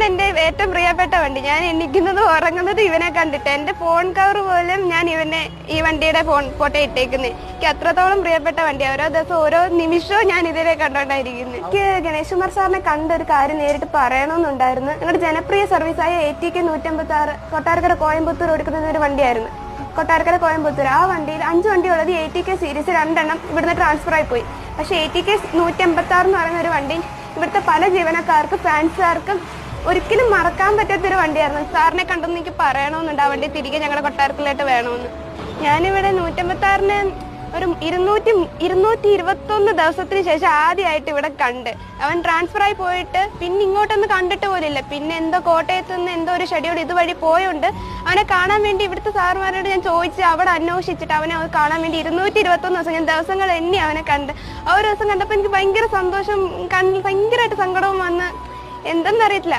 എന്റെ ഏറ്റവും പ്രിയപ്പെട്ട വണ്ടി. ഞാൻ എണ്ണിക്കുന്നതും ഉറങ്ങുന്നതും ഇവനെ കണ്ടിട്ട്. എന്റെ ഫോൺ കവർ പോലും ഞാൻ ഈ വണ്ടിയുടെ ഫോട്ടോ ഇട്ടേക്കുന്നത്. എനിക്ക് അത്രത്തോളം പ്രിയപ്പെട്ട വണ്ടിയാണ്. ഓരോ ദിവസം ഓരോ നിമിഷവും ഞാൻ ഇതിലെ കണ്ടോണ്ടായിരിക്കുന്നത്. എനിക്ക് ഗണേഷ് കുമാർ സാറിനെ കണ്ട ഒരു കാര്യം നേരിട്ട് പറയണമെന്നുണ്ടായിരുന്നു. ഞങ്ങളുടെ ജനപ്രിയ സർവീസായ ATK 156 കൊട്ടാരക്കര കോയമ്പത്തൂർ ഓടിക്കുന്ന ഒരു വണ്ടിയായിരുന്നു. കൊട്ടാരക്കര കോയമ്പത്തൂർ. ആ വണ്ടിയിൽ 5 വണ്ടിയുള്ളത് ATK സീരീസ് 2 എണ്ണം ഇവിടുന്ന് ട്രാൻസ്ഫർ ആയി പോയി. പക്ഷേ ATK 156 എന്ന് പറയുന്ന ഒരു വണ്ടി ഇവിടുത്തെ പല ജീവനക്കാർക്കും ഫാൻസുകാർക്കും ഒരിക്കലും മറക്കാൻ പറ്റാത്തൊരു വണ്ടിയായിരുന്നു. സാറിനെ കണ്ടെന്ന് എനിക്ക് പറയണമെന്നുണ്ട്. ആ വണ്ടി തിരികെ ഞങ്ങളുടെ കൊട്ടാരത്തിലായിട്ട് വേണമെന്ന്. ഞാനിവിടെ 156-നെ ഒരു 221 ദിവസത്തിന് ശേഷം ആദ്യമായിട്ട് ഇവിടെ കണ്ട്. അവൻ ട്രാൻസ്ഫർ ആയി പോയിട്ട് പിന്നെ ഇങ്ങോട്ടൊന്നും കണ്ടിട്ട് പോലില്ല. പിന്നെ എന്തോ കോട്ടയത്ത് നിന്ന് എന്തോ ഒരു ഷെഡ്യൂൾ ഇതുവഴി പോയോണ്ട് അവനെ കാണാൻ വേണ്ടി ഇവിടുത്തെ സാറുമാരോട് ഞാൻ ചോദിച്ച് അവിടെ അന്വേഷിച്ചിട്ട് അവനെ കാണാൻ വേണ്ടി 221 ദിവസം ഞാൻ ദിവസങ്ങൾ എണ്ണി അവനെ കണ്ട്. ആ ഒരു ദിവസം കണ്ടപ്പോൾ എനിക്ക് ഭയങ്കര സന്തോഷം, ഭയങ്കരമായിട്ട് സങ്കടവും വന്ന് എന്തെന്നറിയത്തില്ല.